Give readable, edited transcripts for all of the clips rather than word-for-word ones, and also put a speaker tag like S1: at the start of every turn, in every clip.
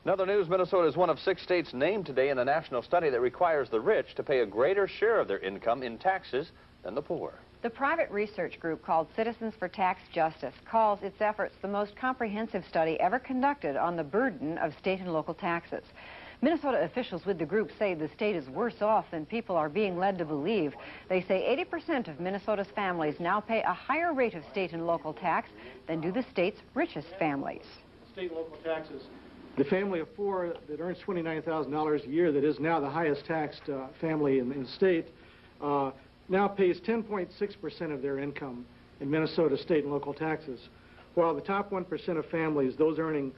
S1: Another news, Minnesota is one of 6 states named today in a national study that requires the rich to pay a greater share of their income in taxes than the poor.
S2: The private research group called Citizens for Tax Justice calls its efforts the most comprehensive study ever conducted on the burden of state and local taxes. Minnesota officials with the group say the state is worse off than people are being led to believe. They say 80% of Minnesota's families now pay a higher rate of state and local tax than do the state's richest families.
S3: State and local taxes. The family of 4 that earns $29,000 a year, that is now the highest taxed family in the state, now pays 10.6% of their income in Minnesota state and local taxes, while the top 1% of families, those earning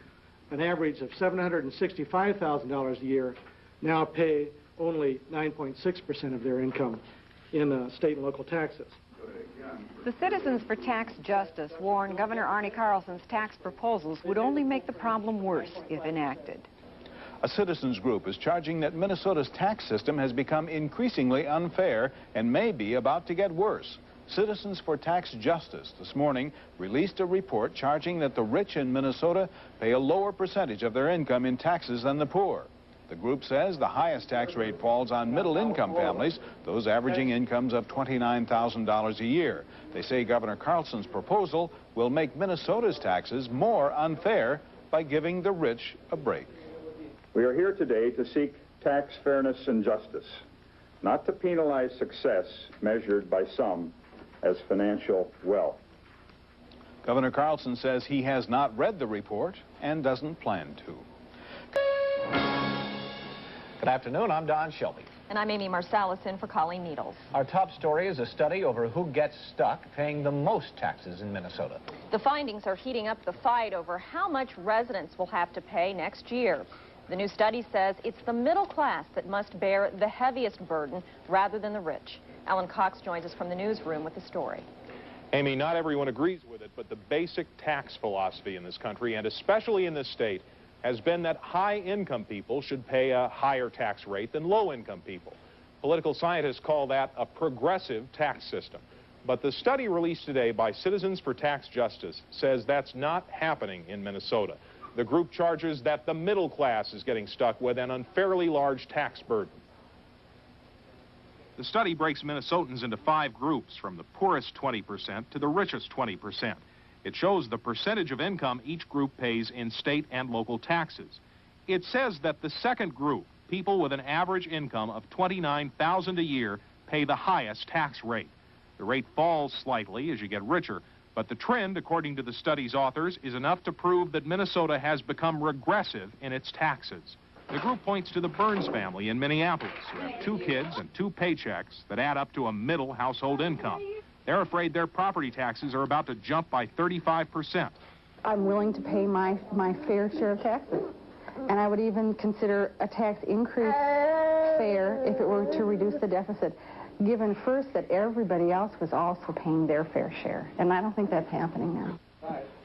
S3: an average of $765,000 a year, now pay only 9.6% of their income in state and local taxes.
S2: The Citizens for Tax Justice warned Governor Arne Carlson's tax proposals would only make the problem worse if enacted.
S4: A citizens group is charging that Minnesota's tax system has become increasingly unfair and may be about to get worse. Citizens for Tax Justice this morning released a report charging that the rich in Minnesota pay a lower percentage of their income in taxes than the poor. The group says the highest tax rate falls on middle-income families, those averaging incomes of $29,000 a year. They say Governor Carlson's proposal will make Minnesota's taxes more unfair by giving the rich a break.
S5: We are here today to seek tax fairness and justice, not to penalize success measured by some as financial wealth.
S4: Governor Carlson says he has not read the report and doesn't plan to.
S6: Good afternoon, I'm Don Shelby.
S7: And I'm Amy Marsalis in for Colleen Needles.
S6: Our top story is a study over who gets stuck paying the most taxes in Minnesota.
S7: The findings are heating up the fight over how much residents will have to pay next year. The new study says it's the middle class that must bear the heaviest burden rather than the rich. Alan Cox joins us from the newsroom with the story.
S8: Amy, not everyone agrees with it, but the basic tax philosophy in this country, and especially in this state, has been that high-income people should pay a higher tax rate than low-income people. Political scientists call that a progressive tax system. But the study released today by Citizens for Tax Justice says that's not happening in Minnesota. The group charges that the middle class is getting stuck with an unfairly large tax burden. The study breaks Minnesotans into 5 groups, from the poorest 20% to the richest 20%. It shows the percentage of income each group pays in state and local taxes. It says that the second group, people with an average income of $29,000 a year, pay the highest tax rate. The rate falls slightly as you get richer, but the trend, according to the study's authors, is enough to prove that Minnesota has become regressive in its taxes. The group points to the Burns family in Minneapolis, who have 2 kids and 2 paychecks that add up to a middle household income. They're afraid their property taxes are about to jump by 35%.
S9: I'm willing to pay my fair share of taxes. And I would even consider a tax increase fair if it were to reduce the deficit, given first that everybody else was also paying their fair share. And I don't think that's happening now.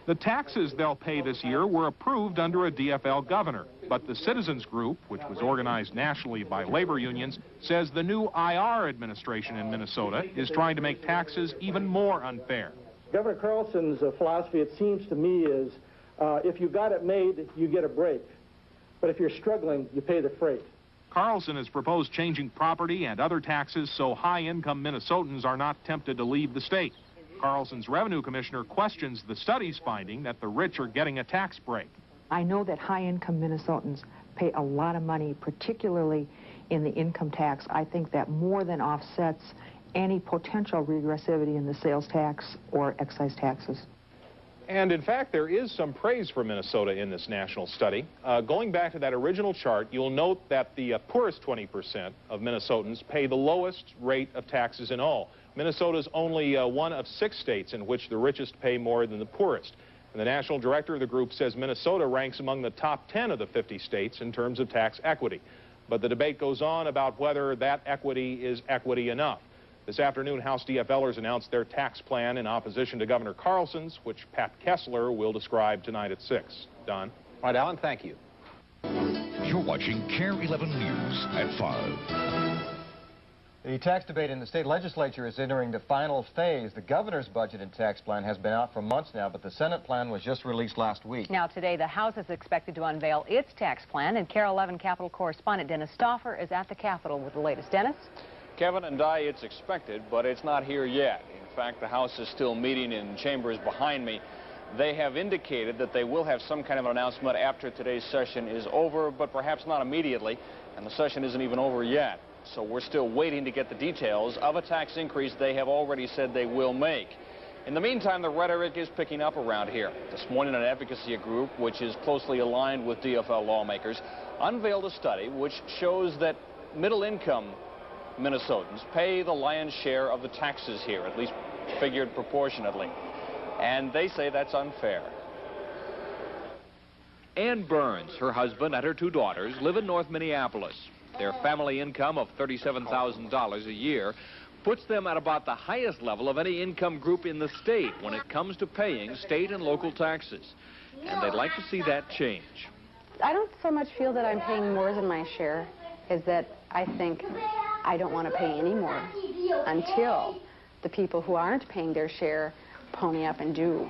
S8: The taxes they'll pay this year were approved under a DFL governor, but the Citizens Group, which was organized nationally by labor unions, says the new IR administration in Minnesota is trying to make taxes even more unfair.
S3: Governor Carlson's philosophy, it seems to me, is if you got it made, you get a break. But if you're struggling, you pay the freight.
S8: Carlson has proposed changing property and other taxes so high-income Minnesotans are not tempted to leave the state. Carlson's revenue commissioner questions the study's finding that the rich are getting a tax break.
S10: I know that high-income Minnesotans pay a lot of money, particularly in the income tax. I think that more than offsets any potential regressivity in the sales tax or excise taxes.
S8: And in fact, there is some praise for Minnesota in this national study. Going back to that original chart, you'll note that the poorest 20% of Minnesotans pay the lowest rate of taxes in all. Minnesota's only one of 6 states in which the richest pay more than the poorest. And the national director of the group says Minnesota ranks among the top 10 of the 50 states in terms of tax equity. But the debate goes on about whether that equity is equity enough. This afternoon, House DFLers announced their tax plan in opposition to Governor Carlson's, which Pat Kessler will describe tonight at 6. Don?
S6: All right, Alan, thank you.
S11: You're watching KARE 11 News at 5. The tax debate in the state legislature is entering the final phase. The governor's budget and tax plan has been out for months now, but the Senate plan was just released last week.
S2: Now today, the House is expected to unveil its tax plan, and KARE 11 Capitol correspondent Dennis Stauffer is at the Capitol with the latest. Dennis?
S12: Kevin and Di, it's expected, but it's not here yet. In fact, the House is still meeting in chambers behind me. They have indicated that they will have some kind of an announcement after today's session is over, but perhaps not immediately, and the session isn't even over yet. So we're still waiting to get the details of a tax increase they have already said they will make. In the meantime, the rhetoric is picking up around here. This morning, an advocacy group, which is closely aligned with DFL lawmakers, unveiled a study which shows that middle-income Minnesotans pay the lion's share of the taxes here, at least figured proportionately. And they say that's unfair.
S1: Ann Burns, her husband, and her 2 daughters live in North Minneapolis. Their family income of $37,000 a year puts them at about the highest level of any income group in the state when it comes to paying state and local taxes. And they'd like to see that change.
S9: I don't so much feel that I'm paying more than my share, as that I think I don't want to pay any more until the people who aren't paying their share pony up and do.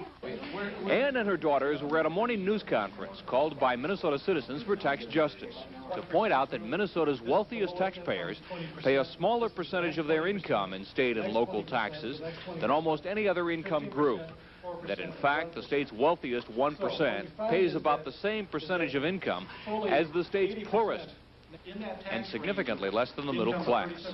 S1: Ann and her daughters were at a morning news conference called by Minnesota Citizens for Tax Justice to point out that Minnesota's wealthiest taxpayers pay a smaller percentage of their income in state and local taxes than almost any other income group. That in fact, the state's wealthiest 1% pays about the same percentage of income as the state's poorest, and significantly less than the middle class.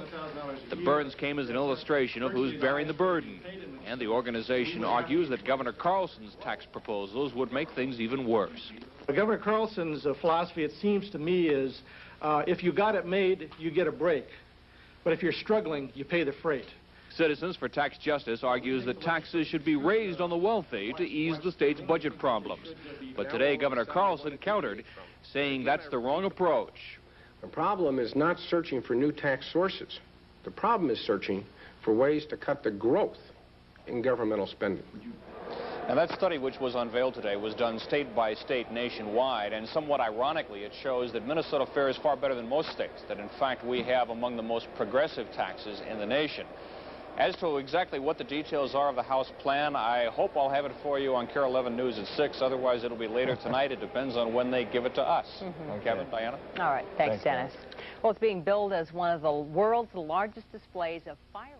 S1: The Burns came as an illustration of who's bearing the burden, and the organization argues that Governor Carlson's tax proposals would make things even worse.
S3: Governor Carlson's philosophy, it seems to me, is if you got it made, you get a break. But if you're struggling, you pay the freight.
S1: Citizens for Tax Justice argues that taxes should be raised on the wealthy to ease the state's budget problems. But today, Governor Carlson countered, saying that's the wrong approach.
S13: The problem is not searching for new tax sources. The problem is searching for ways to cut the growth in governmental spending.
S12: Now, that study, which was unveiled today, was done state by state nationwide, and somewhat ironically, it shows that Minnesota fares far better than most states, that in fact we have among the most progressive taxes in the nation. As to exactly what the details are of the House plan, I hope I'll have it for you on KARE 11 News at 6. Otherwise, it'll be later tonight. It depends on when they give it to us.
S2: Okay.
S12: Kevin, Diana?
S2: All right. Thanks, Dennis. Well, it's being billed as one of the world's largest displays of fire.